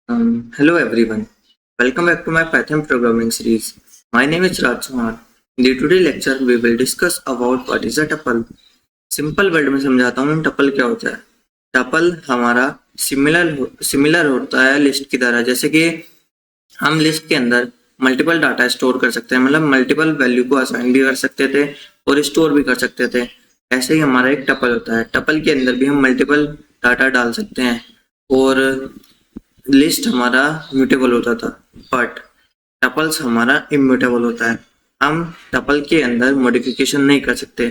Hello everyone. Welcome back to my Python programming series. My name is Raj Kumar. In the today lecture we will discuss about what is a tuple. Simple word में समझाता हूँ tuple क्या होता है। Tuple हमारा similar होता है list की तरह, जैसे कि हम लिस्ट के अंदर मल्टीपल डाटा स्टोर कर सकते हैं, मतलब मल्टीपल वैल्यू को असाइन भी कर सकते थे और स्टोर भी कर सकते थे। ऐसे ही हमारा एक टपल होता है। टपल के अंदर भी हम मल्टीपल डाटा डाल सकते हैं और लिस्ट हमारा म्यूटेबल होता था, बट टपल्स हमारा इम्यूटेबल होता है। हम टपल के अंदर मॉडिफिकेशन नहीं कर सकते,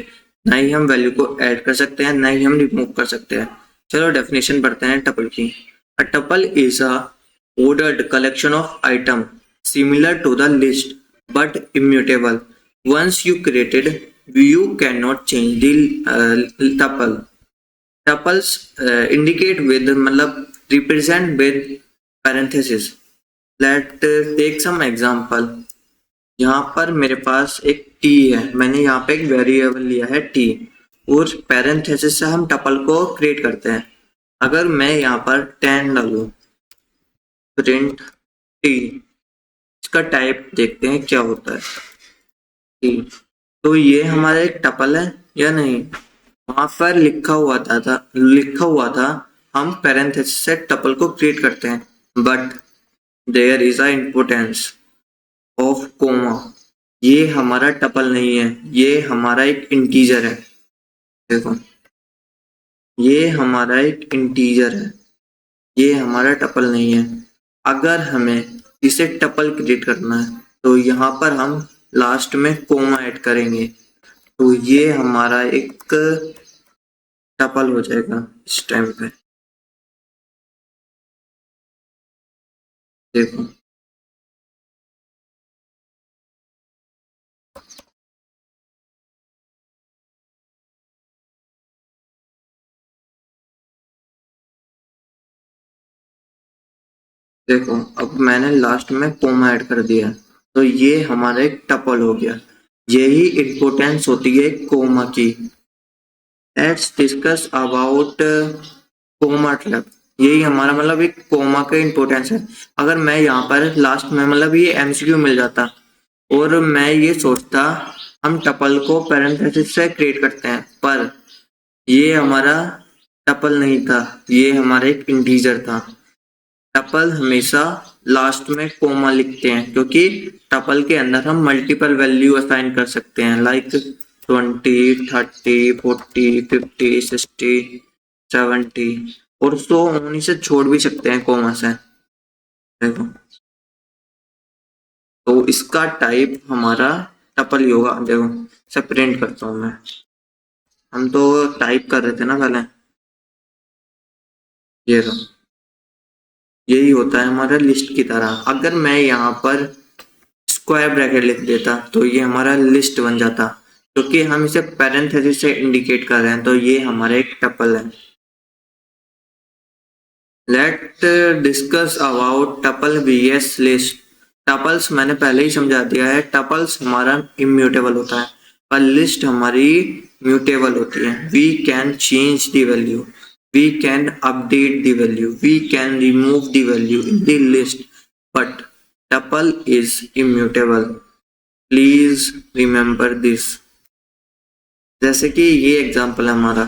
ना ही हम वैल्यू को ऐड कर सकते हैं, ना ही हम रिमूव कर सकते हैं। चलो डेफिनेशन पढ़ते हैं टपल की। A tuple is a ordered collection of item similar to the list but immutable. Once you created, you cannot change the tuple. Tuples indicate with मतलब represent with parenthesis. Let take some example. यहाँ पर मेरे पास एक t है, मैंने यहाँ पे एक वेरिएबल लिया है t और पैरेंथेसिस से हम टपल को क्रिएट करते हैं। अगर मैं यहाँ पर 10 डालूं प्रिंट t, इसका टाइप देखते हैं क्या होता है t। तो ये हमारा एक टपल है या नहीं? वहां पर लिखा हुआ था हम पैरेंथेसिस से टपल को क्रिएट करते हैं, but there is a importance of comma. ये हमारा टपल नहीं है, ये हमारा एक इंटीजर है। देखो, ये हमारा एक इंटीजर है, ये हमारा टपल नहीं है। अगर हमें इसे टपल क्रिएट करना है तो यहाँ पर हम लास्ट में कोमा ऐड करेंगे, तो ये हमारा एक टपल हो जाएगा इस टाइम पे। देखो, देखो अब मैंने लास्ट में कोमा ऐड कर दिया, तो ये हमारा एक टपल हो गया। यही इम्पोर्टेंस होती है कोमा की। Let's discuss about comma trap. यही हमारा मतलब एक कोमा का इम्पोर्टेंस है। अगर मैं यहाँ पर लास्ट में मतलब ये एमसीक्यू मिल जाता और मैं ये सोचता हम टपल को पैरेंथेसिस से क्रिएट करते हैं, पर ये हमारा टपल नहीं था, ये हमारा एक इंटीजर था। टपल हमेशा लास्ट में कोमा लिखते हैं क्योंकि टपल के अंदर हम मल्टीपल वैल्यू असाइन कर सकते हैं, लाइक 20, 30, 40, 50, 60, 70 और सो उन्हीं से छोड़ भी सकते हैं कोमा से। देखो, तो इसका टाइप हमारा टपल ही होगा। देखो, इसे प्रिंट करता हूँ मैं। हम तो टाइप कर रहे थे ना पहले, ये रहा। यही होता है हमारा लिस्ट की तरह। अगर मैं यहाँ पर स्क्वायर ब्रैकेट लिख देता तो ये हमारा लिस्ट बन जाता, क्योंकि हम इसे पैरेंथेसिस से इंडिकेट कर रहे हैं, तो ये हमारा एक टपल है। Let discuss about tuple VS list. Tuples मैंने पहले ही समझा दिया है, टपल्स हमारा इम्यूटेबल होता है पर लिस्ट हमारी म्यूटेबल होती है। We can change the value, we can update the value, we can remove the value in the list, but tuple is immutable. Please remember this. जैसे कि ये एग्जांपल है हमारा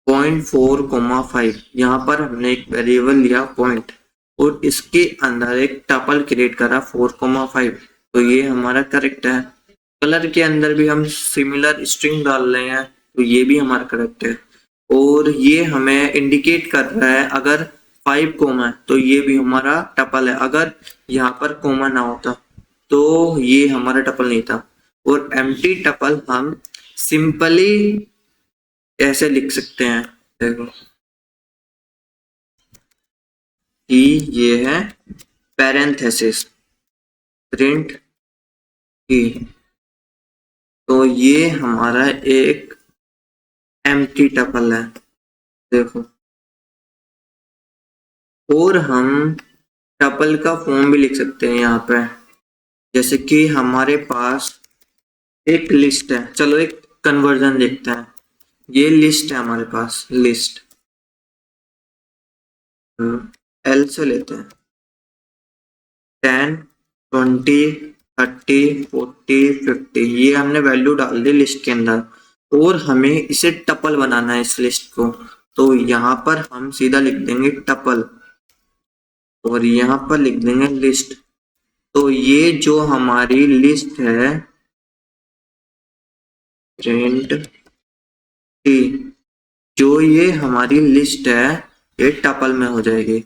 0.4,5। यहाँ पर हमने एक वेरिएबल लिया पॉइंट और इसके अंदर एक टपल क्रिएट करा 4,5, तो ये हमारा करेक्ट है। कलर के अंदर भी हम सिमिलर स्ट्रिंग डाल रहे हैं, तो ये भी हमारा करेक्ट है। और ये हमें इंडिकेट कर रहा है अगर 5 कोमा है तो ये भी हमारा टपल है। अगर यहाँ पर कोमा ना होता तो ये हमारा टपल नहीं था। और एम्प्टी टपल हम सिंपली ऐसे लिख सकते हैं, देखो कि ये है पैरेंथेसिस प्रिंट की, तो ये हमारा एक एम्प्टी टपल है। देखो, और हम टपल का फॉर्म भी लिख सकते हैं यहाँ पे, जैसे कि हमारे पास एक लिस्ट है। चलो एक कन्वर्जन देखते हैं। ये लिस्ट है हमारे पास, लिस्ट एल से लेते हैं 10, 20, 30, 40, 50, ये हमने वैल्यू डाल दी लिस्ट के अंदर और हमें इसे टपल बनाना है इस लिस्ट को। तो यहाँ पर हम सीधा लिख देंगे टपल और यहाँ पर लिख देंगे लिस्ट। तो ये जो हमारी लिस्ट है प्रिंट टी, जो ये हमारी लिस्ट है ये टपल में हो जाएगी।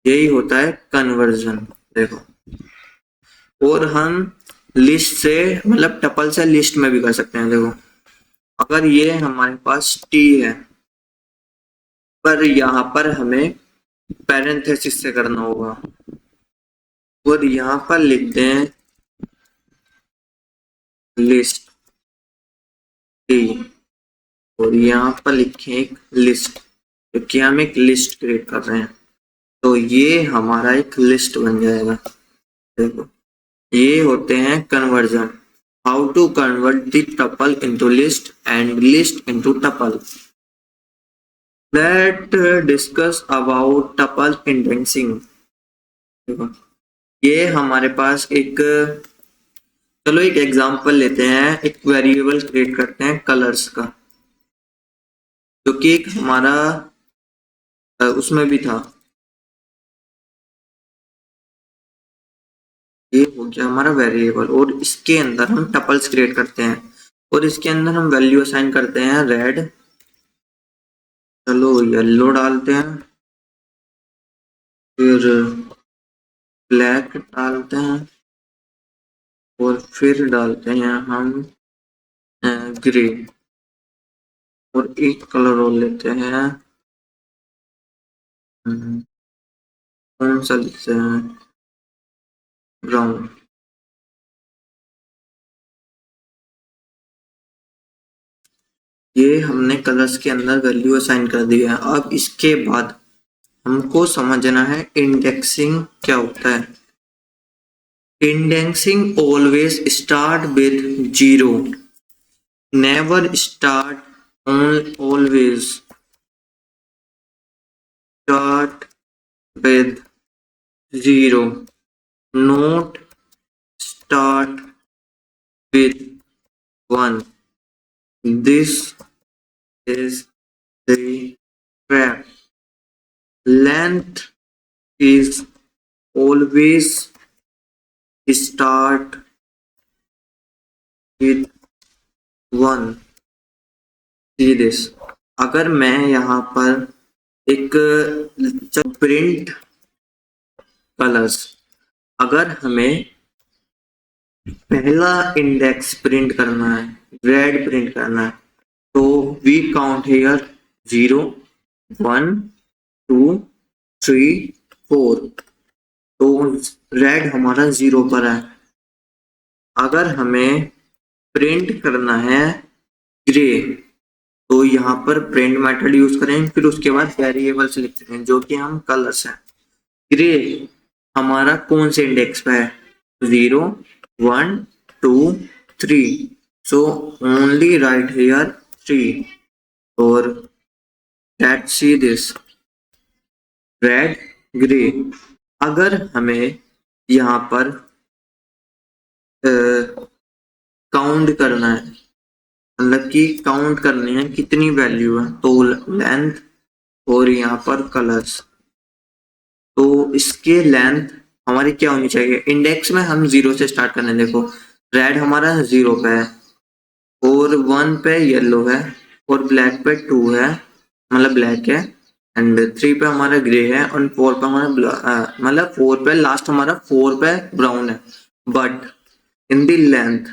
यही होता है कन्वर्जन। देखो, और हम लिस्ट से मतलब टपल से लिस्ट में भी कर सकते हैं। देखो, अगर ये हमारे पास टी है पर यहाँ पर हमें पैरेंथेसिस से करना होगा और यहाँ पर लिख दें लिस्ट टी और यहाँ पर लिखें एक लिस्ट, क्योंकि हम एक लिस्ट क्रिएट कर रहे हैं। तो ये हमारा एक लिस्ट बन जाएगा। देखो, ये होते हैं conversion. How to convert the tuple into list and list into tuple. Let discuss about tuple indexing. देखो, ये हमारे पास एक, चलो एक एग्जांपल लेते हैं, एक वेरिएबल क्रिएट करते हैं कलर्स का, जो कि एक हमारा उसमें भी था। ये हो गया हमारा वेरिएबल और इसके अंदर हम टपल्स क्रिएट करते हैं और इसके अंदर हम वैल्यू असाइन करते हैं रेड, चलो येलो डालते हैं, फिर ब्लैक डालते हैं और फिर डालते हैं हम ग्रे और एक कलर और लेते हैं, कौन सा लेते हैं, ब्राउन। ये हमने कलर्स के अंदर वैल्यू असाइन कर दिया है। अब इसके बाद हमको समझना है इंडेक्सिंग क्या होता है। Indexing always start with 0, never start, always start with 0, not start with 1. This is the trap. Length is always start with 1. See this. अगर मैं यहाँ पर एक प्रिंट कलर्स, अगर हमें पहला इंडेक्स प्रिंट करना है, रेड प्रिंट करना है, तो वी काउंट हियर 0, 1, 2, 3, 4। तो रेड हमारा 0 पर है। अगर हमें प्रिंट करना है ग्रे, तो यहाँ पर प्रिंट मेथड यूज करें, फिर उसके बाद वेरिएबल्स लिखते हैं जो कि हम कलर्स हैं। ग्रे हमारा कौन से इंडेक्स पे है, 0, 1, 2, 3, सो ओनली राइट हियर 3 और let's see this red grey. अगर हमें यहाँ पर काउंट करना है, मतलब कि काउंट करनी है कितनी वैल्यू है, तो लेंथ और यहाँ पर कलर्स, तो इसके लेंथ हमारी क्या होनी चाहिए। इंडेक्स में हम 0 से स्टार्ट करने, देखो रेड हमारा 0 पे है और 1 पे येलो है और ब्लैक पे 2 है, मतलब ब्लैक है, एंड 3 पे हमारा ग्रे है और 4 पे हमारा मतलब 4 पे लास्ट हमारा 4 पे ब्राउन है। बट इन दी लेंथ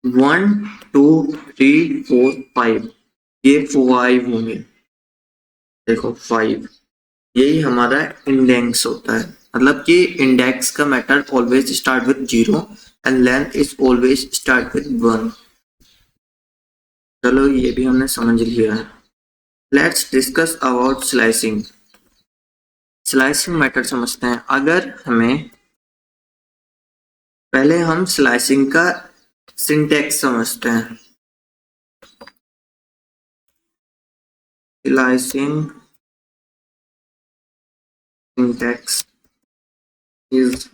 1, 2, 3, 4, 5, ये 5 होंगे। देखो 5, यही हमारा इंडेक्स होता है। मतलब कि इंडेक्स का method always start with 0 and length is always start with 1। चलो ये भी हमने समझ लिया है। Let's discuss about slicing. Slicing method समझते हैं। अगर हमें, पहले हम स्लाइसिंग का सिंटैक्स समझते हैं। Slicing syntax is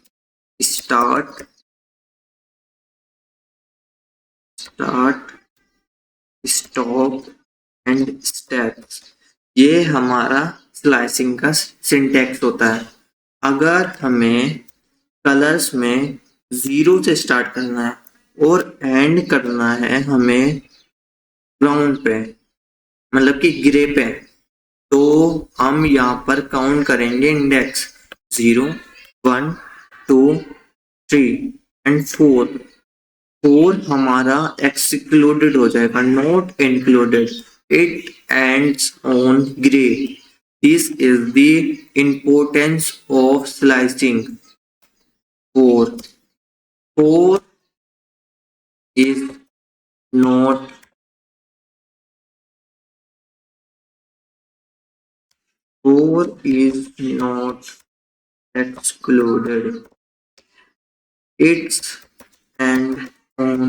start, stop and steps. ये हमारा स्लाइसिंग का सिंटैक्स होता है। अगर हमें कलर्स में 0 से स्टार्ट करना है और एंड करना है हमें ब्राउन पे, मतलब कि ग्रे पे, तो हम यहाँ पर काउंट करेंगे इंडेक्स 0, 1, 2, 3 एंड 4। 4 हमारा एक्सक्लूडेड हो जाएगा, not included, it ends on grey. This is the importance of slicing. 4 is not 4 is not excluded, it's and on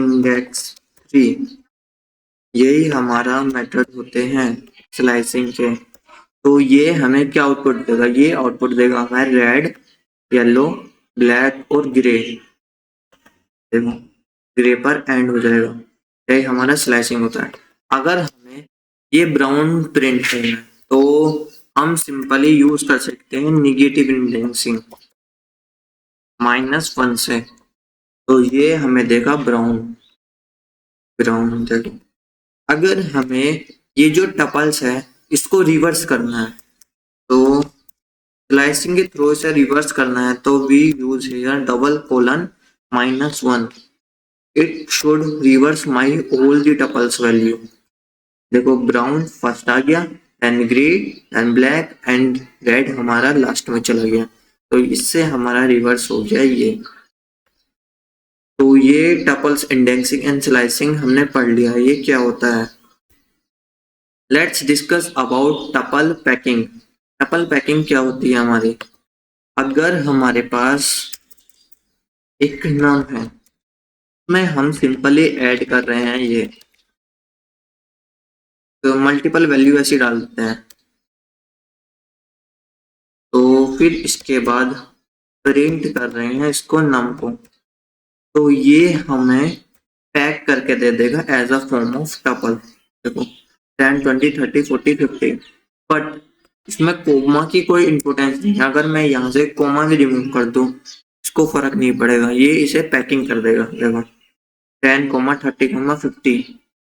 index 3। यही हमारा मेथड होते हैं स्लाइसिंग के। तो ये हमें क्या आउटपुट देगा? ये आउटपुट देगा हमें रेड, येलो, ब्लैक और ग्रे। देखो ग्रे पर एंड हो जाएगा, यही हमारा स्लाइसिंग होता है। अगर हमें ये ब्राउन प्रिंट करना है तो हम सिंपली यूज कर सकते हैं निगेटिव इंडेक्सिंग -1 से। तो ये हमें देगा ब्राउन। देखो अगर हमें ये जो टपल्स है इसको रिवर्स करना है, तो स्लाइसिंग के थ्रू से रिवर्स करना है, तो we use here double colon -1। It should reverse my all the tuples value. देखो ब्राउन फर्स्ट आ गया, then grey, then black and red हमारा लास्ट में चला गया। तो इससे हमारा रिवर्स हो गया ये। तो ये टपल्स इंडेक्सिंग एंड स्लाइसिंग हमने पढ़ लिया, ये क्या होता है। Let's discuss about tuple packing. Tuple packing क्या होती है हमारी? अगर हमारे पास एक नम है, में हम सिंपली ऐड कर रहे हैं ये, तो मल्टीपल वैल्यू ऐसी डाल देते हैं। तो फिर इसके बाद प्रिंट कर रहे हैं इसको नम को, तो ये हमें पैक करके दे देगा as a form of tuple. देखो 10, 20, 30, 40, 50। बट इसमें कोमा की कोई इंपोर्टेंस नहीं है। अगर मैं यहाँ से कोमा भी रिमूव कर दूं इसको फर्क नहीं पड़ेगा, ये इसे पैकिंग कर देगा। देखो 10, 30, 50,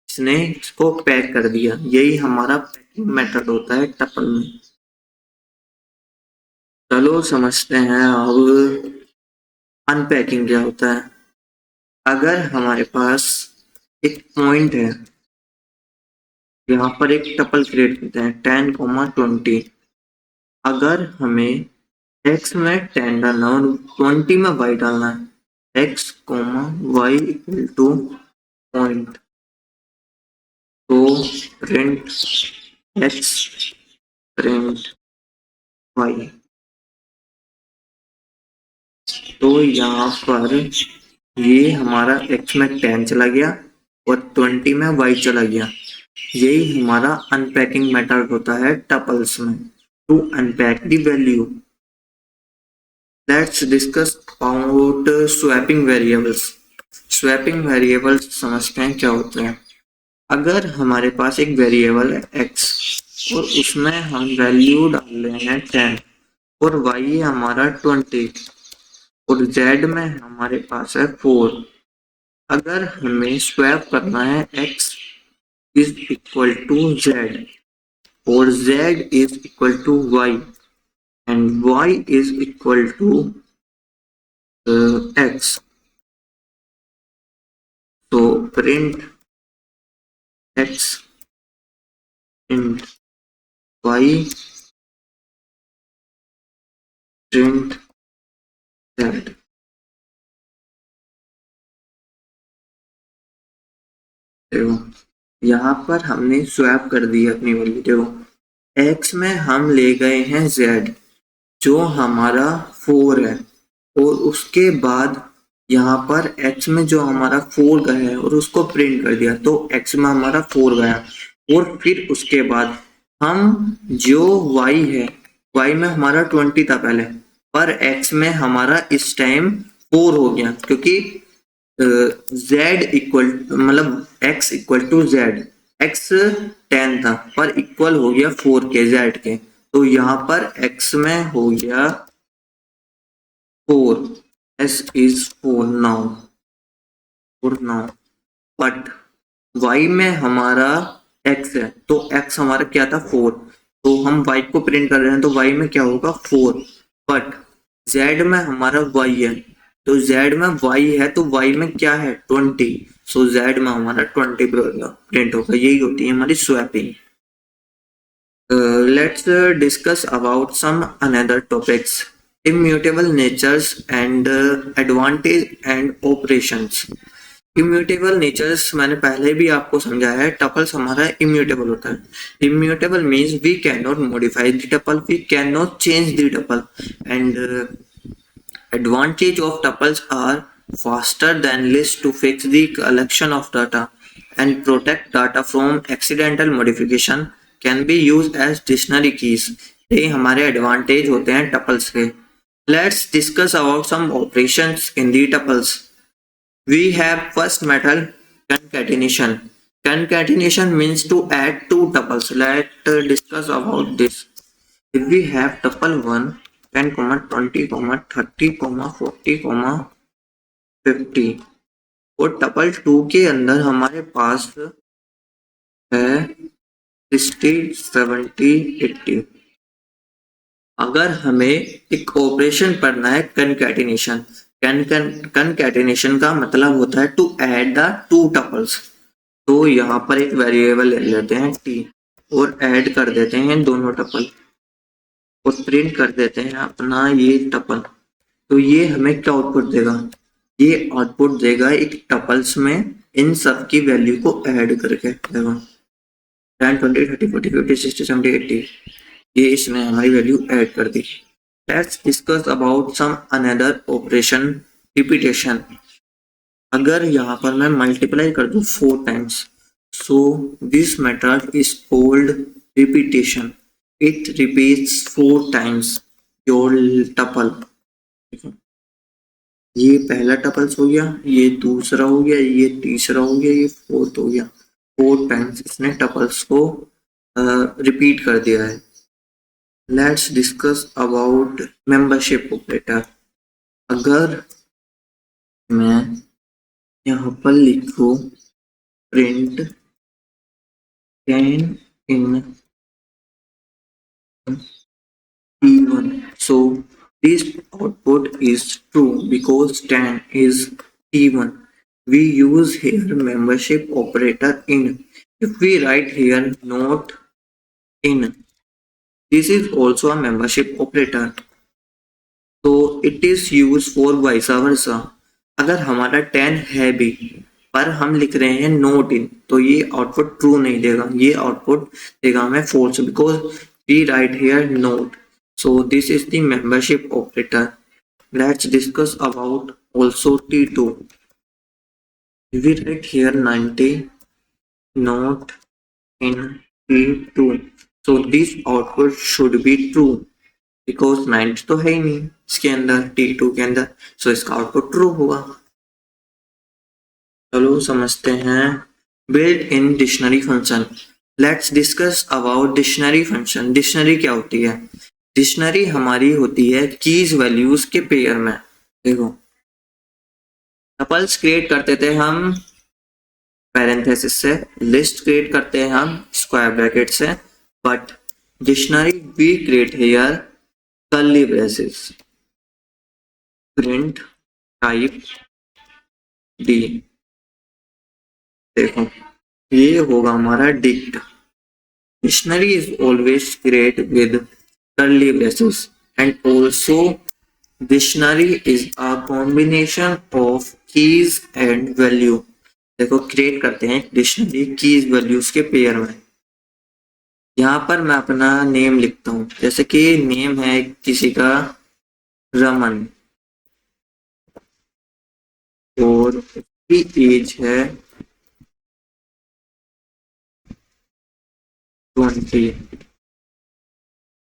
इसने इसको पैक कर दिया। यही हमारा पैकिंग मेथड होता है टपल में। चलो समझते हैं अब अनपैकिंग क्या होता है। अगर हमारे पास एक पॉइंट है, यहाँ पर एक टपल क्रिएट करते हैं 10, 20। अगर हमें x में 10 डालना और 20 में y डालना है, x, y equal two point, तो प्रिंट x, प्रिंट y। तो यहाँ पर ये हमारा x में 10 चला गया और 20 में y चला गया। यही हमारा अनपैकिंग मेथड होता है टपल्स में, to unpack the value. Let's discuss about swapping variables. Swapping variables समझते हैं क्या होते हैं। अगर हमारे पास एक वेरिएबल है x और उसमें हम वैल्यू डाल रहे हैं 10 और y हमारा 20 और z में हमारे पास है 4। अगर हमें स्वैप करना है x is equal to z और z is equal to y and y is equal to x, so print x int y print z। देखो यहाँ पर हमने स्वैप कर दी अपनी वैल्यू। देखो x में हम ले गए हैं z जो हमारा 4 है और उसके बाद यहाँ पर x में जो हमारा 4 गया है और उसको प्रिंट कर दिया, तो x में हमारा 4 गया। और फिर उसके बाद हम जो y है y में हमारा 20 था पहले, पर x में हमारा इस टाइम 4 हो गया, क्योंकि z इक्वल मतलब x equal to z, x 10 था पर इक्वल हो गया 4 के z के, तो यहाँ पर x में हो गया 4, s is 4 now, but y में हमारा x है, तो x हमारा क्या था 4, तो हम y को प्रिंट कर रहे हैं, तो y में क्या होगा 4, बट z में हमारा y है, तो z में y है तो y में क्या है 20, सो z में हमारा 20 प्रिंट होगा। यही होती है हमारी swapping. Let's discuss about some another topics, immutable natures and advantage and operations। Immutable natures मैंने पहले भी आपको समझाया है, टपल्स हमारा इम्यूटेबल होता है। Immutable means we can not modify the tuple, we can not change the tuple, and advantage of tuples are faster than list to fix the collection of data and protect data from accidental modification, can be used as dictionary keys। ये हमारे advantage होते हैं tuples के। Let's discuss about some operations in the tuples। We have first method, concatenation। Concatenation means to add two tuples। Let's discuss about this। If we have tuple 1 10, 20, 30, 40, 50 और tuple 2 के अंदर हमारे पास है 60, 70, 80। अगर हमें एक ऑपरेशन पढ़ना है कंकैटिनेशन, कंकैटिनेशन का मतलब होता है to add the two tuples. तो यहाँ पर एक वेरिएबल ले लेते हैं t और ऐड कर देते हैं दोनों टपल और प्रिंट कर देते हैं अपना ये टपल। तो ये हमें क्या आउटपुट देगा, ये आउटपुट देगा एक टपल्स में इन सब की वैल्यू को ऐड करके देगा 10, 20, 30, 40, 50, 60, 70, 80। ये इसने हमारी वैल्यू ऐड कर दी। Let's discuss about some another operation, repetition. अगर यहाँ पर मैं मल्टीप्लाई कर दूं 4 times, so this method is called repetition. It repeats 4 times your tuple. ये पहला टपल्स हो गया, ये दूसरा हो गया, ये तीसरा हो गया, ये फोर्थ हो गया। 4 टाइम्स इसने टपल्स को रिपीट कर दिया है। Let's discuss about membership operator. अगर मैं यहाँ पर लिखूं print 10 in P1, so this output is true because 10 is P1। We use here membership operator in। If we write here not in, this is also a membership operator, so it is used for vice versa। अगर हमारा 10 है भी पर हम लिख रहे हैं note इन, तो ये आउटपुट ट्रू नहीं देगा, ये आउटपुट देगा हमें false, because we write here not. So this is the membership operator. Let's discuss about also T2। We write here 90 not in T2, so this output should be true because 90 तो है ही नहीं इसके अंदर T2 के अंदर, सो इसका output true होगा। चलो समझते हैं built in dictionary function. Let's discuss about dictionary function. Dictionary क्या होती है? डिक्शनरी हमारी होती है कीज वैल्यूज के पेयर में। देखो टपल्स क्रिएट करते थे हम पैरेंथेसिस से, लिस्ट क्रिएट करते हैं हम स्क्वायर ब्रैकेट से, but dictionary we create here curly braces. Print type D. देखो ये होगा हमारा dict. Dictionary is always create with curly braces and also dictionary is a combination of keys and value. देखो create करते हैं dictionary keys values के pair में। यहाँ पर मैं अपना नेम लिखता हूँ, जैसे कि नेम है किसी का रमन और उसकी एज है 20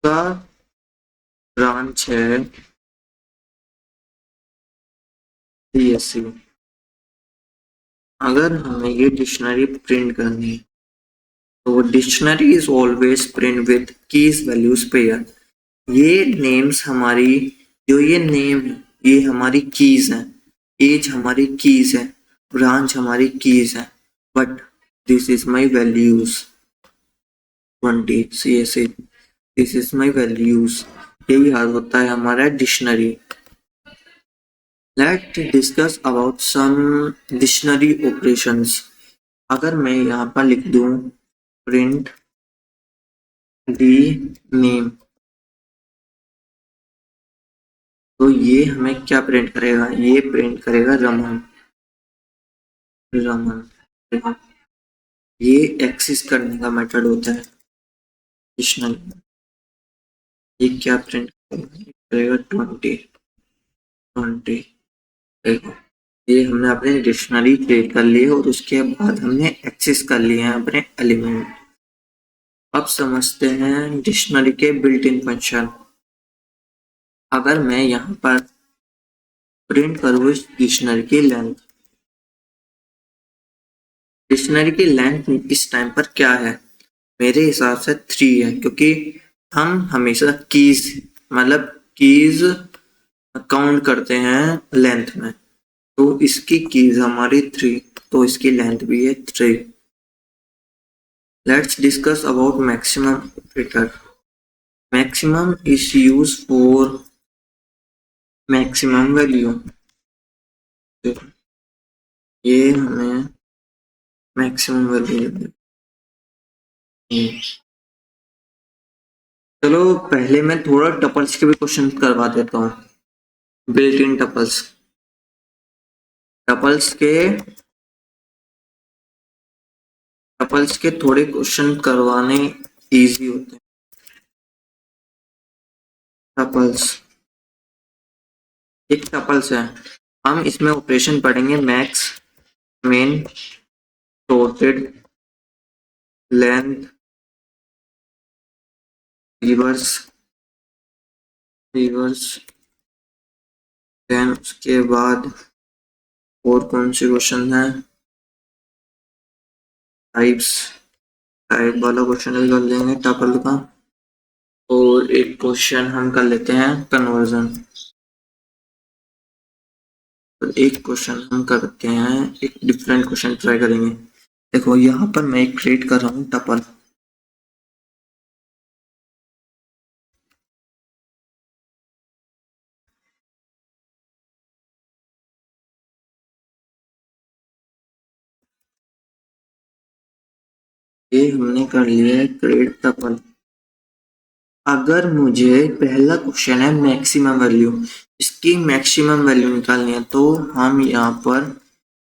का ब्रांच है सीएससी। अगर हमें ये डिक्शनरी प्रिंट करनी है तो dictionary is always print with keys values pair. ये नेम्स हमारी, जो ये नेम है ये हमारी कीज हैं, एज हमारी कीज है, ब्रांच हमारी कीज है, but this is my values 20 CSA, this is my values. यही हाल होता है हमारा dictionary. Let discuss about some dictionary operations. अगर मैं यहाँ पर लिख दूं प्रिंट दी नेम, तो ये हमें क्या प्रिंट करेगा? ये प्रिंट करेगा रमन। रमन, ये एक्सेस करने का मेथड होता है डिक्शनरी। ये क्या प्रिंट करेगा? 20 देखो, ये हमने अपने डिक्शनरी क्रिएट कर ली है और उसके बाद हमने एक्सेस कर लिए हैं अपने एलिमेंट। अब समझते हैं डिक्शनरी के बिल्ट इन फंक्शन। अगर मैं यहाँ पर प्रिंट करूँ इस डिक्शनरी की लेंथ, डिक्शनरी की लेंथ इस टाइम पर क्या है? मेरे हिसाब से 3 है, क्योंकि हम हमेशा कीज, मतलब कीज काउंट करते हैं लेंथ में, तो इसकी कीज हमारी 3, तो इसकी लेंथ भी है 3। Let's discuss about maximum operator. Maximum is use for maximum value. ये हमें मैक्सिमम वैल्यू देती है। चलो पहले मैं थोड़ा टपल्स के भी क्वेश्चन करवा देता हूँ। बिल्ट इन टपल्स, टपल्स के टपल्स के थोड़े क्वेश्चन करवाने इजी होते हैं। टपल्स, एक टपल्स है, हम इसमें ऑपरेशन पढ़ेंगे max, min, sorted, length, reverse, reverse, then उसके बाद और कौन से क्वेश्चन है? टाइप्स, टाइप वाला क्वेश्चन भी कर लेंगे टपल का। और एक क्वेश्चन हम कर लेते हैं कन्वर्जन। तो एक क्वेश्चन हम करते हैं, एक डिफरेंट क्वेश्चन ट्राई करेंगे। देखो यहाँ पर मैं एक क्रिएट कर रहा हूँ टपल। ये हमने कर लिया है क्रिएट टपल। अगर मुझे पहला क्वेश्चन है मैक्सिमम वैल्यू, इसकी मैक्सिमम वैल्यू निकालनी है, तो हम यहाँ पर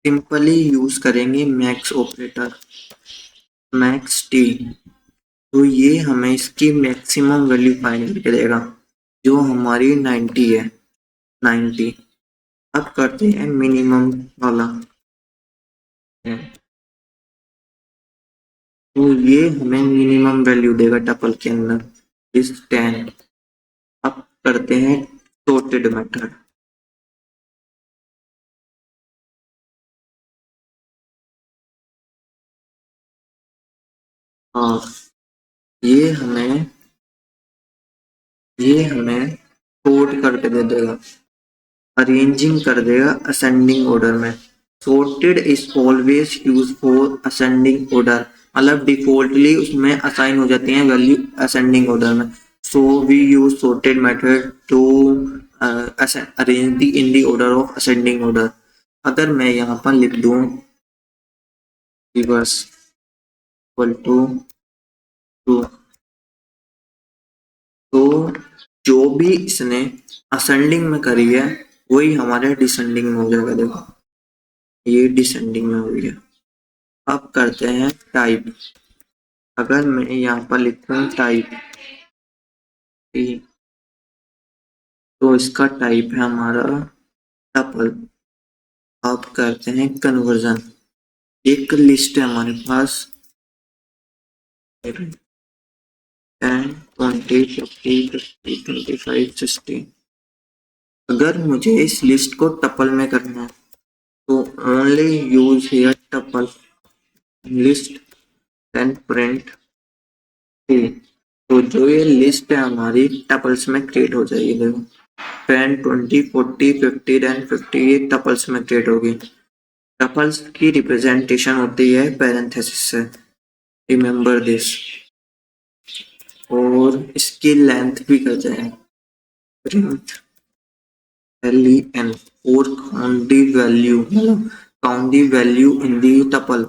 सिंपली यूज करेंगे मैक्स ऑपरेटर, मैक्स टी। तो ये हमें इसकी मैक्सिमम वैल्यू फाइंड करके देगा, जो हमारी 90 है, 90। अब करते हैं मिनिमम वाला, तो ये हमें मिनिमम वैल्यू देगा टपल के अंदर इस 10। अब करते हैं सॉर्टेड मेथड। हाँ, ये हमें ये हमें सॉर्ट करके दे देगा, अरेंजिंग कर देगा असेंडिंग ऑर्डर में। Sorted is always use for ascending order, मतलब डिफॉल्टली उसमें असाइन हो जाती हैं वैल्यू असेंडिंग ऑर्डर में। So we use sorted method to arrange the in the order of ascending order. अगर मैं यहाँ पर लिख दूं रिवर्स इक्वल टू 2, तो जो भी इसने असेंडिंग में करी है वही हमारे डिसेंडिंग में हो जाएगा। देखो ये डिसेंडिंग में हो गया। अब करते हैं टाइप। अगर मैं यहाँ पर लिखता हूँ टाइप, तो इसका टाइप है हमारा टपल। अब करते हैं कन्वर्जन। एक लिस्ट है हमारे पास, 10, 20, 50, 50, 25, 60। अगर मुझे इस लिस्ट को टपल में करना है तो only use here tuple list then print T. तो जो ये लिस्ट है हमारी टपल्स में क्रिएट हो जाएगी। देखो 10, 20, 40, 50 देन 50 ये टपल्स में क्रिएट होगी। टपल्स की रिप्रेजेंटेशन होती है पैरेंथेसिस से, रिमेंबर दिस। और इसकी लेंथ भी कर जाए प्रिंट len और काउंट दी वैल्यू, मतलब count the value in the tuple.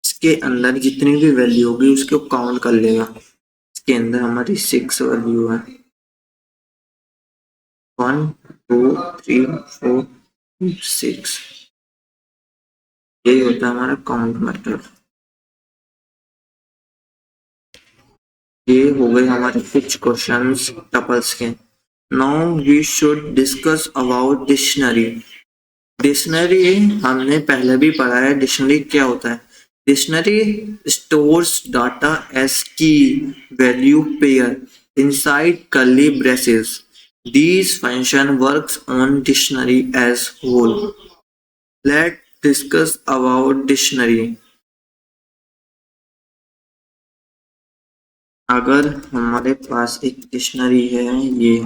इसके अंदर जितनी भी वैल्यू होगी उसको काउंट कर लेगा। इसके अंदर हमारी 6 वैल्यू है, 1, 2, 3, 4, 6। यही होता है हमारा काउंट मेथड। ये हो गए हमारे कुछ क्वेश्चंस टपल्स के। Now we should discuss about dictionary. Dictionary हमने पहले भी पढ़ा है, डिक्शनरी क्या होता है। Dictionary stores data as key value pair inside curly braces. These function works on dictionary as whole. Let's discuss about dictionary. अगर हमारे पास एक डिक्शनरी है, ये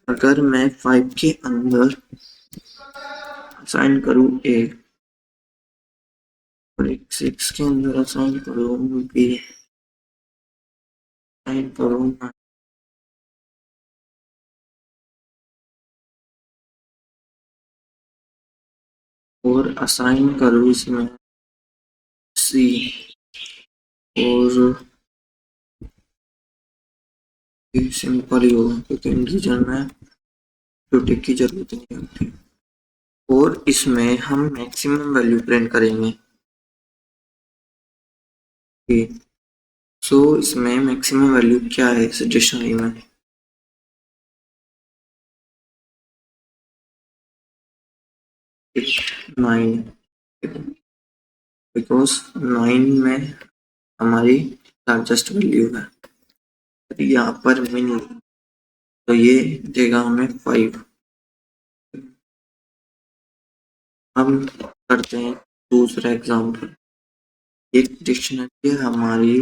अगर मैं 5 के अंदर असाइन करूँ ए और एक 6 के अंदर असाइन करूँ बी, असाइन करूँ और असाइन करूँ इसमें सी, और सिंपल ही होगा क्योंकि इंटीजर में छोटे की जरूरत नहीं होती। और इसमें हम मैक्सिमम वैल्यू प्रिंट करेंगे। सो इसमें मैक्सिमम वैल्यू क्या है इस डिक्शनरी में? नाइन, बिकॉज 9 में हमारी लार्जेस्ट वैल्यू है। यहाँ पर मिन, तो ये देगा हमें 5। हम करते हैं दूसरा एग्जाम्पल। एक डिक्शनरी है हमारी,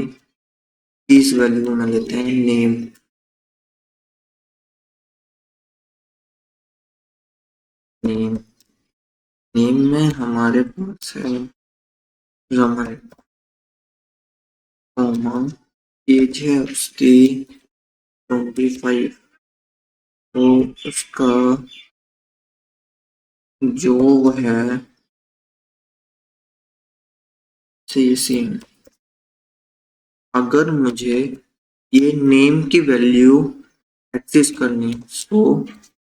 इस वैल्यू में लेते हैं नेम। नेम नेम में हमारे पास है रमन, एज है उसकी 25, तो उसका जो है सी। अगर मुझे ये नेम की वैल्यू एक्सेस करनी, so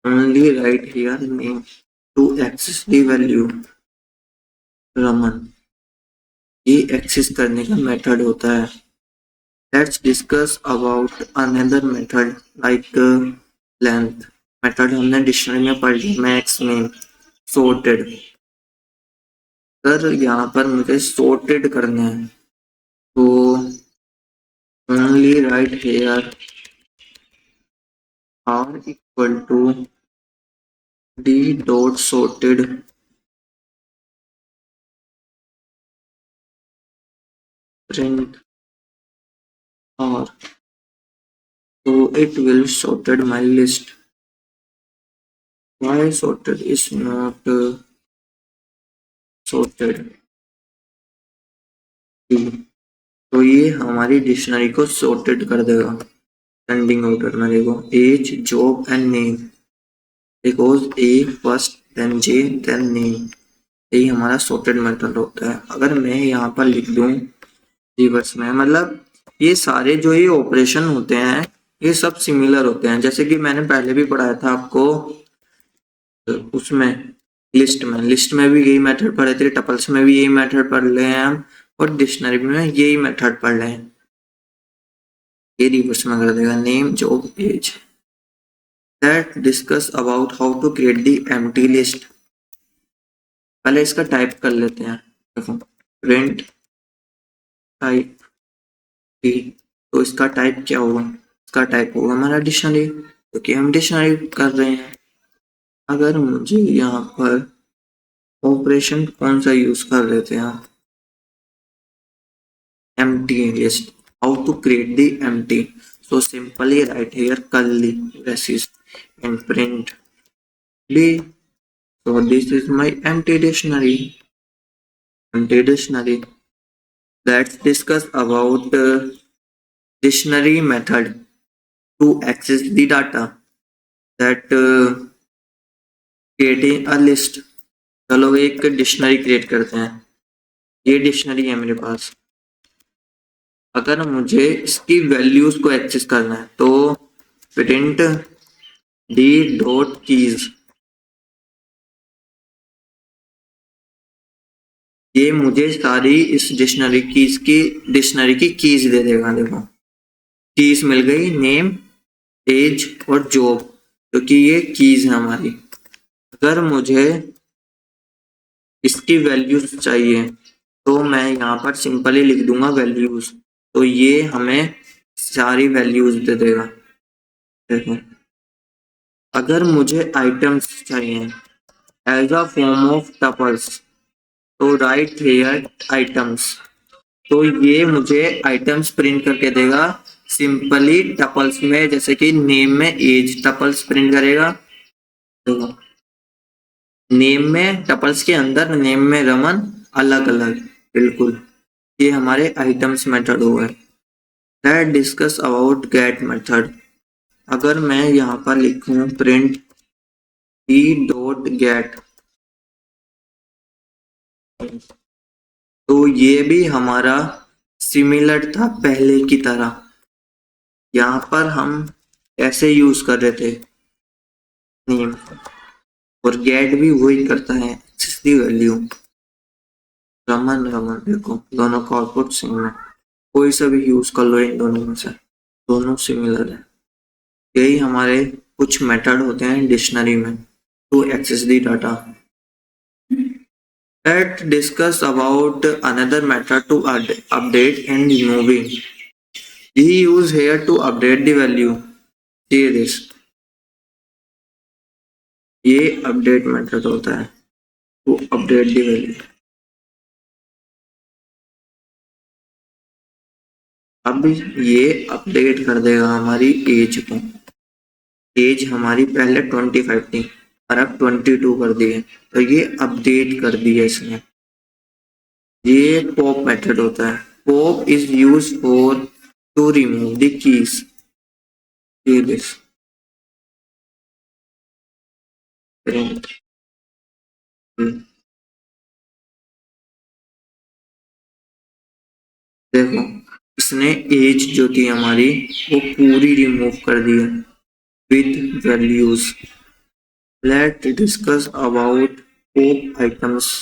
only write here name to access the value Raman. ये एक्सेस करने का मेथड होता है। Let's discuss about another method like length. Method हमने डिक्शनरी में पढ़ लिया, मैक्स नेम सॉर्टेड। अगर यहाँ पर मुझे सॉर्टेड करना है तो only write here R equal to D dot sorted print r, so it will sorted my list. Why sorted is not sorted? तो ये हमारी डिक्शनरी को सॉर्टेड कर देगा सेंडिंग ऑर्डर में। देखो age, job and name, because A first then J then name. यही हमारा सॉर्टेड मेथड होता है। अगर मैं यहाँ पर लिख दूं रिवर्स में, मतलब ये सारे जो ये ऑपरेशन होते हैं ये सब सिमिलर होते हैं, जैसे कि मैंने पहले भी पढ़ाया था आपको उसमें लिस्ट में भी यही मेथड पढ़े थे, टपल्स में भी यही मेथड पढ़ रहे हैं हम, और डिक्शनरी में यही मेथड पढ़ रहे हैं। ये रिवर्स में कर देगा name, job, age. Let's discuss about how to create the empty list. पहले इसका टाइप कर लेते हैं। देखो प्रिंट टाइप तो इसका टाइप क्या होगा? इसका टाइप होगा हमारा डिक्शनरी, क्योंकि हम डिक्शनरी कर रहे हैं। अगर मुझे यहाँ पर ऑपरेशन कौन सा यूज कर रहे थे हम? empty list. How to create the empty? So simply write here curly braces and print d. So this is my empty dictionary. Empty dictionary. Let's discuss about dictionary method to access the data. That creating a list. चलो एक dictionary create करते हैं। ये dictionary है मेरे पास। अगर मुझे इसकी वैल्यूज को एक्सेस करना है तो प्रिंट डी डॉट कीज, ये मुझे सारी इस डिक्शनरी की कीज दे देगा। देखो कीज मिल गई, नेम, एज और जॉब, क्योंकि ये कीज है हमारी। अगर मुझे इसकी वैल्यूज चाहिए तो मैं यहाँ पर सिंपली लिख दूंगा वैल्यूज, तो ये हमें सारी वैल्यूज दे देगा। देखो अगर मुझे आइटम्स चाहिए as a form of tuples, तो राइट हियर आइटम्स, तो ये मुझे आइटम्स प्रिंट करके देगा सिंपली टपल्स में, जैसे कि नेम में एज टपल्स प्रिंट करेगा। देखो नेम में टपल्स के अंदर नेम में रमन अलग अलग, बिल्कुल ये हमारे आइटम्स मेथड हो गए। Let's discuss about get method. अगर मैं यहाँ पर लिखूं प्रिंट ई डॉट गेट, तो ये भी हमारा सिमिलर था पहले की तरह। यहाँ पर हम ऐसे यूज कर रहे थे नेम, और गेट भी वही करता है, एक्सेस दी वैल्यू। रमन रमन, देखो दोनों का आउटपुट सेम है, कोई सा भी यूज कर लो इन दोनों में से, दोनों सिमिलर है। यही हमारे कुछ मेथड होते हैं डिक्शनरी में to access the data. Let's discuss about another method to update and removing. We use here to update the value. See this. ये अपडेट मेथड होता है टू अपडेट द वैल्यू। अब ये अपडेट कर देगा हमारी एज को। एज हमारी पहले 25 थी और अब 22 कर दी है, तो ये अपडेट कर दी है इसने। ये पॉप मेथड होता है। Pop is use for to remove the keys. See this. Print. देखो इसने एज जो थी हमारी वो पूरी रिमूव कर दी है with values. Late discuss about pop items.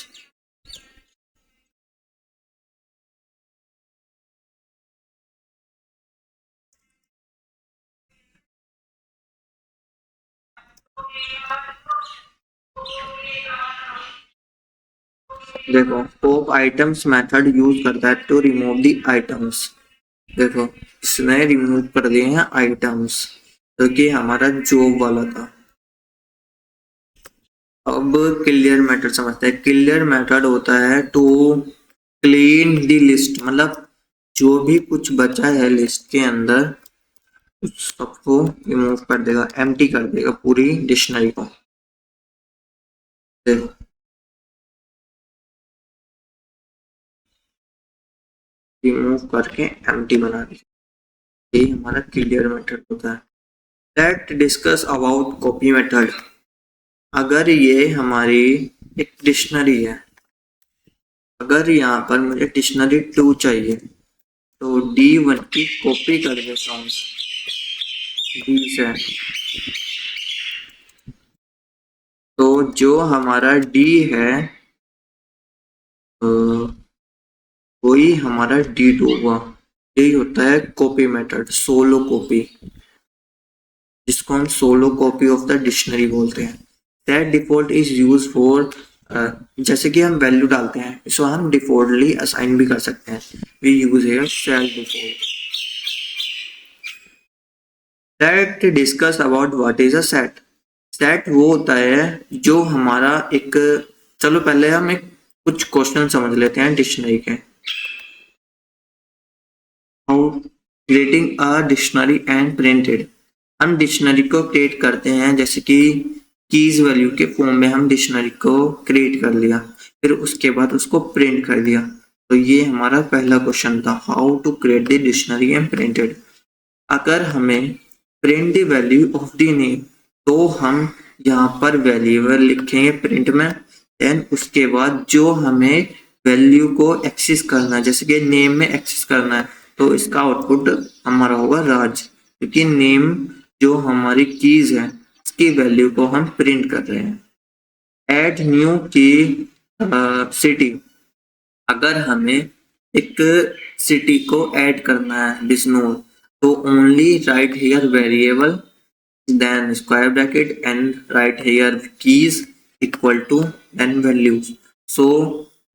देखो पॉप आइटम्स मेथड यूज करता है टू रिमूव द आइटम्स। देखो इसने रिमूव कर दिए हैं आइटम्स, तो कि हमारा जॉब वाला था। अब क्लियर मेथड समझते हैं। क्लियर मेथड होता है टू क्लीन द लिस्ट, मतलब जो भी कुछ बचा है लिस्ट के अंदर उस सबको रिमूव कर देगा, एम्प्टी कर देगा पूरी डिक्शनरी को। देखो रिमूव करके एम्प्टी बना दी, यही हमारा क्लियर मेथड होता है। Let discuss about copy method. अगर ये हमारी एक डिक्शनरी है, अगर यहाँ पर मुझे डिक्शनरी 2 चाहिए तो D1 की कॉपी कर देता हूँ D से। तो जो हमारा D है वही हमारा D2 होगा। यही होता है कॉपी मेथड, सोलो कॉपी, जिसको हम solo copy of the dictionary बोलते हैं। That default is use for, जैसे कि हम वैल्यू डालते हैं इसको हम डिफॉल्टली असाइन भी कर सकते हैं। We use here self default. Let discuss about what is a set. Set वो होता है जो हमारा एक, चलो पहले हम एक कुछ क्वेश्चन समझ लेते हैं डिक्शनरी के। How creating a dictionary and printed. हम डिक्शनरी को क्रिएट करते हैं, जैसे कि कीज वैल्यू के फॉर्म में हम डिक्शनरी को क्रिएट कर लिया, फिर उसके बाद उसको प्रिंट कर दिया। तो ये हमारा पहला क्वेश्चन था, how to create the dictionary and printed. अगर हमें print the value of the name, तो हम यहाँ पर वेरिएबल लिखेंगे प्रिंट में, देन उसके बाद जो हमें वैल्यू को एक्सेस करना है, जैसे कि नेम में एक्सेस करना है, तो इसका आउटपुट हमारा होगा राज, क्योंकि नेम जो हमारी कीज है उसकी वैल्यू को हम प्रिंट कर रहे हैं। एड न्यू की सिटी। अगर हमें एक सिटी को ऐड करना है बिजनौर, तो only write here variable then square bracket and write here keys equal to then values. So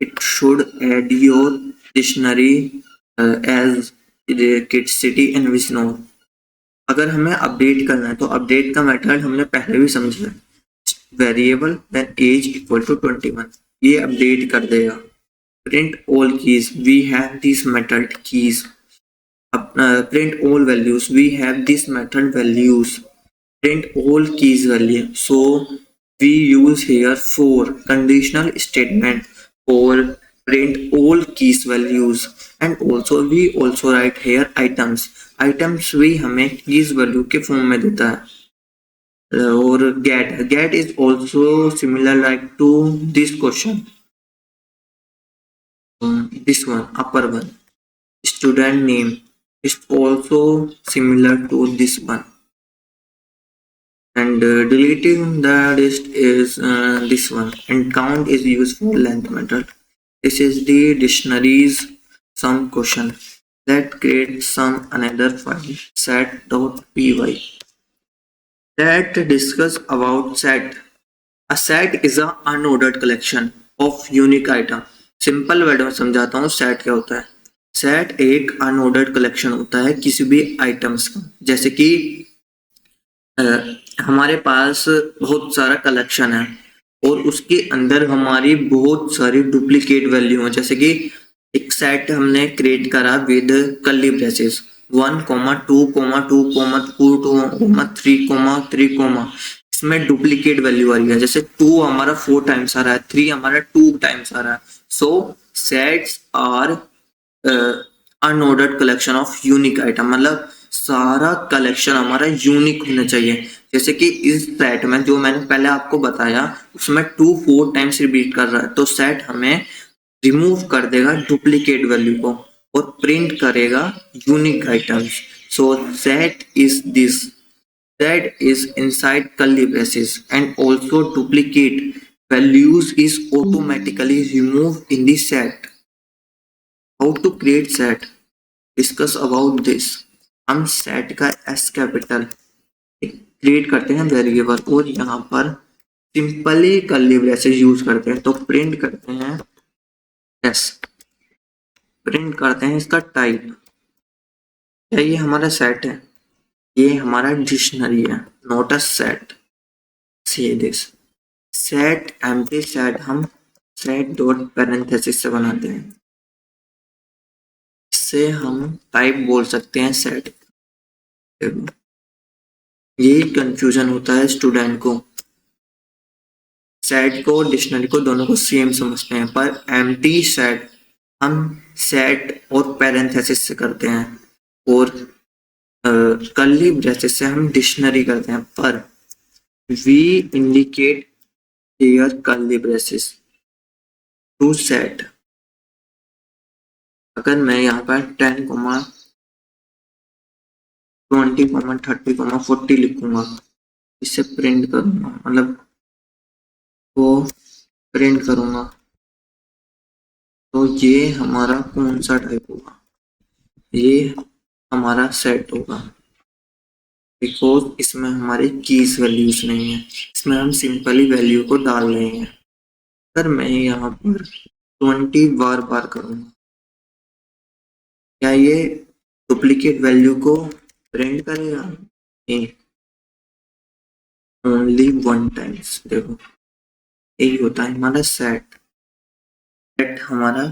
it should add your dictionary as kid city and Wisnor. अगर हमें अपडेट करना है तो अपडेट का मेथड हमने पहले भी समझा, variable then age equal to 21, ये अपडेट कर देगा। Print all keys, we have this method keys. Print all values, we have this method values. Print all keys value. So we use here for conditional statement for print all keys values, and also we also write here items. Items भी हमें keys value के form में देता है। और get is also similar like to this question, this one upper one. Student name is also similar to this one. And deleting the list is this one, and count is used for length method. This is the dictionaries sum question. Let's create some another file, set.py. Let's discuss about set. A set is an unordered collection of unique item. Simple word में समझाता हूँ set क्या होता है। Set एक unordered collection होता है किसी भी आइटम्स का, जैसे कि हमारे पास बहुत सारा कलेक्शन है और उसके अंदर हमारी बहुत सारी डुप्लीकेट वैल्यू है, जैसे कि एक सेट हमने क्रिएट करा विद कर्ली ब्रेसेस 1, 2, 2, 2, 3, 3, इसमें डुप्लीकेट वैल्यू आ रही है, जैसे 2 हमारा 4 टाइम्स आ रहा है, 3 हमारा 2 टाइम्स आ रहा है। So sets are unordered collection of unique item, मतलब सारा कलेक्शन हमारा यूनिक होना चाहिए। जैसे कि इस सेट में जो मैंने पहले आपको बताया उसमें 2 4 टाइम्स रिपीट कर रहा है, तो सेट हमें रिमूव कर देगा डुप्लीकेट वैल्यू को और प्रिंट करेगा unique items. So set is this, set is inside curly braces and also duplicate values is automatically removed in the set. How to create set? Discuss about this. हम set का S capital create करते हैं variable और यहाँ पर simply curly braces use करते हैं, तो प्रिंट करते हैं एस, प्रिंट करते हैं इसका टाइप। क्या ये हमारा सेट है? ये हमारा डिक्शनरी है, not a set. See this set empty set हम सेट डॉट पैरेंथेसिस से बनाते हैं, इससे हम टाइप बोल सकते हैं सेट। ये कंफ्यूजन होता है स्टूडेंट को, सेट को डिक्शनरी को दोनों को सेम समझते हैं, पर एम्प्टी सेट हम सेट और पैरेंथेसिस से करते हैं और कर्ली ब्रेसेस से हम डिक्शनरी करते हैं, पर we indicate here curly braces to set. अगर मैं यहाँ पर 10, 20, 30, 40 लिखूंगा, इसे प्रिंट करूंगा, मतलब वो प्रिंट करूंगा, तो ये हमारा कौन सा टाइप होगा? ये हमारा सेट होगा, बिकॉज इसमें हमारे कीज वैल्यूज नहीं है, इसमें हम सिंपली वैल्यू को डाल रहे हैं। अगर मैं यहाँ पर 20 बार करूंगा, क्या ये डुप्लीकेट वैल्यू को प्रिंट करेगा? Only one times. देखो यही होता है हमारा सेट। सेट हमारा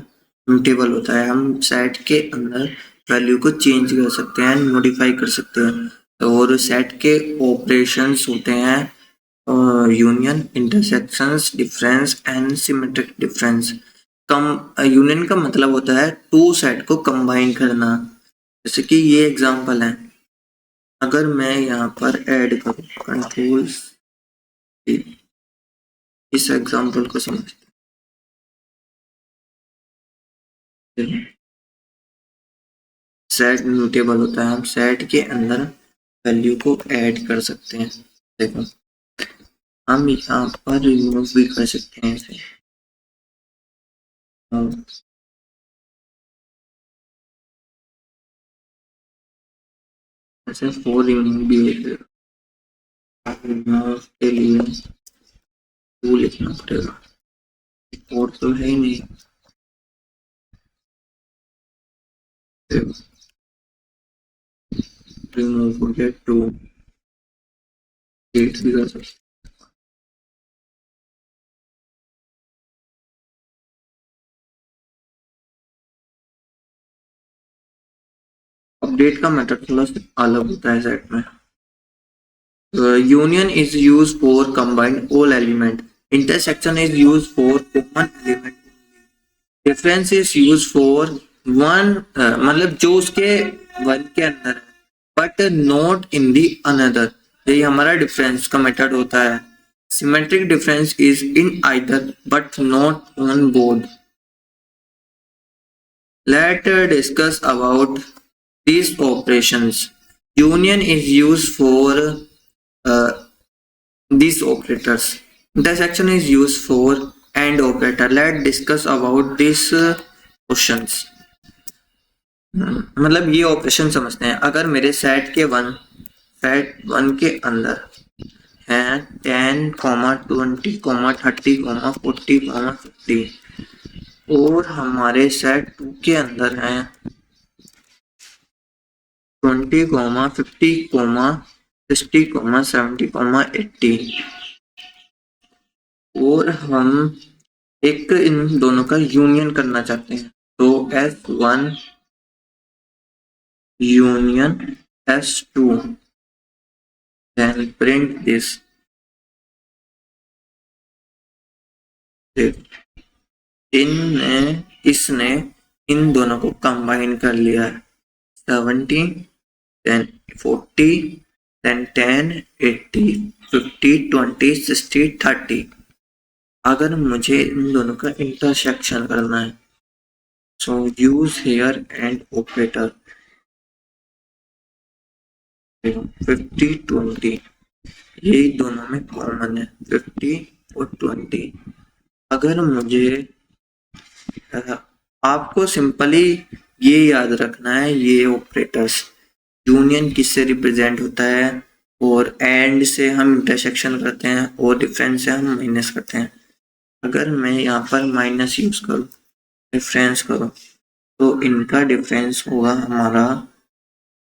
म्यूटेबल होता है, हम सेट के अंदर वैल्यू को चेंज कर सकते हैं, मॉडिफाई कर सकते हैं। और सेट के ऑपरेशंस होते हैं union, intersections, difference and symmetric difference. Come union का मतलब होता है टू सेट को कंबाइन करना। जैसे कि ये एग्जांपल है, अगर मैं यहाँ पर ऐड करूँ कंट्रोल, इस एग्जांपल को समझते हैं। सेट म्यूटेबल होता है, हम सेट के अंदर वैल्यू को ऐड कर सकते हैं। देखो हम यहाँ पर रिमूव भी कर सकते हैं इसे। ऐसे फोर रिमूव भी होते के लिए टू लिखना पड़ेगा, फोर तो है ही नहीं। रिमूव हो गया टू, एट भी कर सकते। अपडेट का मेथड थोड़ा अलग होता है सेट में। Union is used for combine all element. Intersection is used for common element. Difference is used for one मतलब जो उसके वन के अंदर है, but not in the another. यही हमारा डिफरेंस का मेथड होता है। Symmetric difference is in either but not on both. Let's discuss about these operations. Union is used for these operators. Intersection is used for AND operator. Let's discuss about these questions. मतलब ये operation समझते हैं। अगर मेरे set one के अंदर है 10, 20, 30, 40, 50 और हमारे सेट 2 के अंदर है 20, 50, 60, 70, 80 और हम एक इन दोनों का यूनियन करना चाहते हैं। तो S1 union S2, then print this। इसने इन दोनों को कंबाइन कर लिया है, 70, then 40, then 10, 80, 50, 20, 60, 30। अगर मुझे इन दोनों का इंटरसेक्शन करना है, so use here and operator 50, 20, यही दोनों में कॉमन है 50 और 20। अगर मुझे आपको सिंपली ये याद रखना है, ये ऑपरेटर्स यूनियन किससे रिप्रेजेंट होता है और एंड से हम इंटरसेक्शन करते हैं और डिफरेंस से हम माइनस करते हैं। अगर मैं यहाँ पर माइनस यूज करूँ, डिफरेंस करूँ, तो इनका डिफरेंस होगा हमारा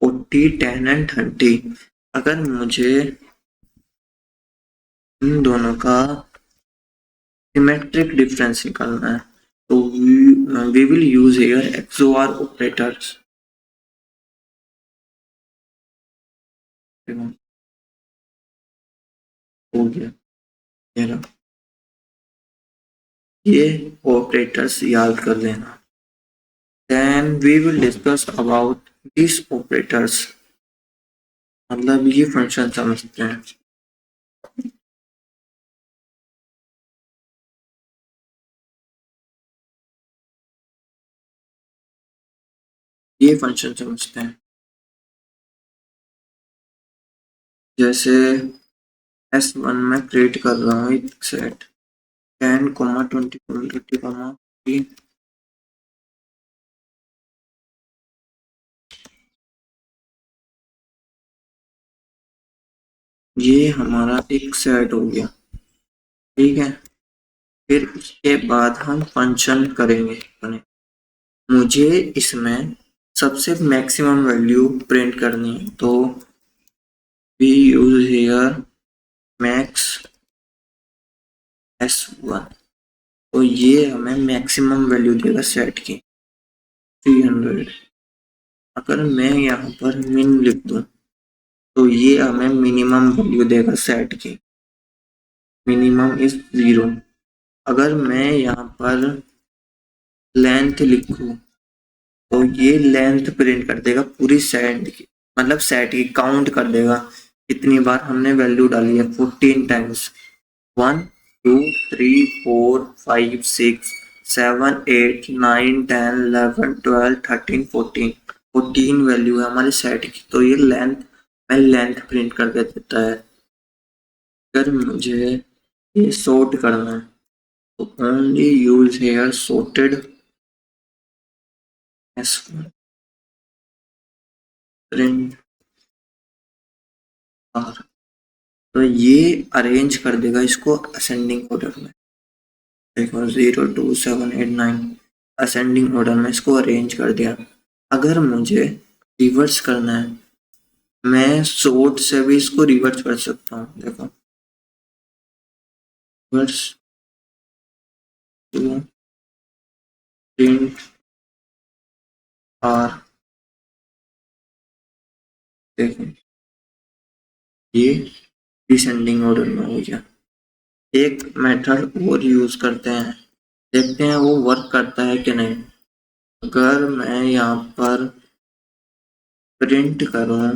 40, 10 एंड 30। अगर मुझे इन दोनों का सिमेट्रिक डिफरेंस निकालना है तो we will use here XOR operators। हो गया मेरा, ये ऑपरेटर्स याद कर लेना। Then we will discuss about these operators, मतलब ये फंक्शन समझते हैं। ये फंक्शन समझते हैं, जैसे S1 में क्रिएट कर रहा हूँ एक सेट 10, 20, 30, ये हमारा एक सेट हो गया, ठीक है। फिर उसके बाद हम फंक्शन करेंगे। मुझे इसमें सबसे मैक्सिमम वैल्यू प्रिंट करनी है, तो we use here max s1, तो ये हमें मैक्सिमम वैल्यू देगा सेट की 300। अगर मैं यहाँ पर मिन लिख दूं तो ये हमें मिनिमम वैल्यू देगा सेट की, मिनिमम इज 0। अगर मैं यहाँ पर लेंथ लिखूं तो ये लेंथ प्रिंट कर देगा पूरी सेट की, मतलब सेट की काउंट कर देगा कितनी बार हमने वैल्यू डाली है, 14 टाइम्स। 1 2 3 4 5 6 7 8 9 10 11 12 13 14, 14 वैल्यू है हमारे सेट की, तो ये लेंथ में लेंथ प्रिंट करके देता है। अगर मुझे ये सॉर्ट करना है तो only use hair sorted s1 print r, तो ये अरेंज कर देगा इसको असेंडिंग ऑर्डर में। देखो 0 2 7 8 9 असेंडिंग ऑर्डर में इसको अरेंज कर दिया। अगर मुझे रिवर्स करना है, मैं सॉर्ट से भी इसको रिवर्स कर सकता हूँ। देखो रिवर्स टू प्रिंट आर, देखो ये डिसेंडिंग ऑर्डर में हो गया। एक मेथड और यूज करते हैं, देखते हैं वो वर्क करता है कि नहीं। अगर मैं यहाँ पर प्रिंट करूँ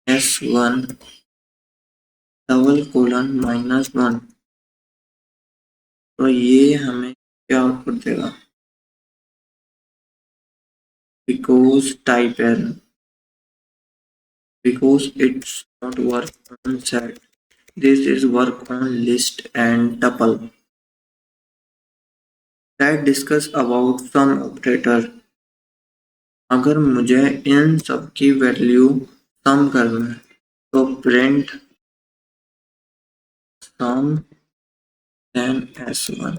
s1 डबल कोलन -1, तो ये हमें क्या आउटपुट देगा, because type error, because it's not work on set, this is work on list and tuple। Let's discuss about some operator। अगर मुझे इन सब की वैल्यू सम करना है तो प्रिंट सम देन s1,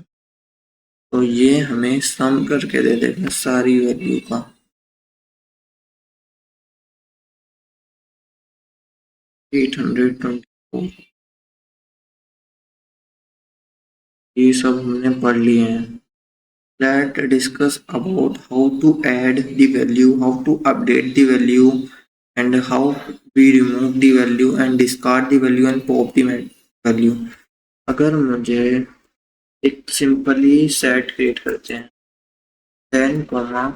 तो ये हमें सम करके दे देगा सारी वैल्यू का। 824, ये सब हमने पढ़ लिए हैं। Let's discuss about how to add the value, how to update the value, and how we remove the value and discard the value and pop the value। अगर मुझे एक सिंपली सेट क्रिएट करते हैं 10, 10,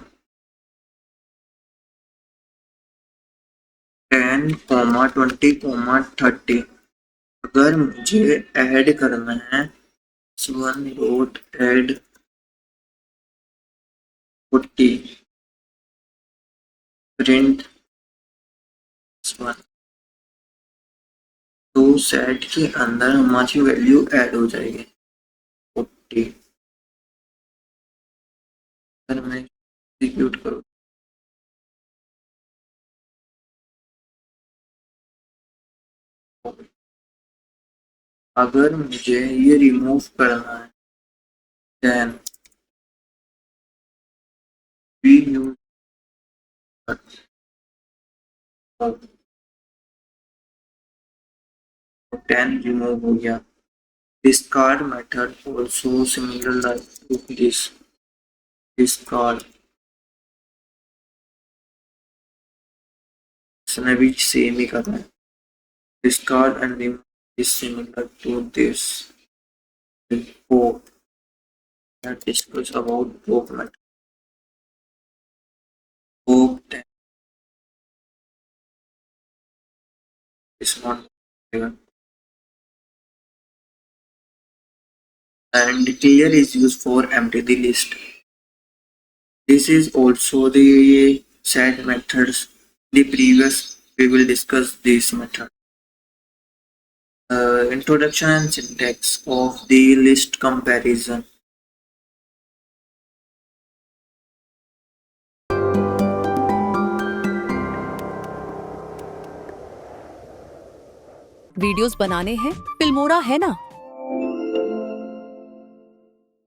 20, 30, अगर मुझे ऐड करना है s1 dot add 40 print s1, तो सेट के अंदर हमारी वैल्यू ऐड हो जाएगी 40। अगर मैं एग्जीक्यूट करूँ अगर मुझे ये रिमूव करना है देन वी यूज 10 रिमूव हो गया। discard method also similar like to this discard, इसमें भी सेम ही करना है। discard and remove is similar to this pop। Let's discuss about pop method। pop 10 is not given and clear is used for empty the list। This is also the set methods. The previous we will discuss this method। Introduction and syntax of the list comparison। Videos बनाने हैं, Filmora है ना।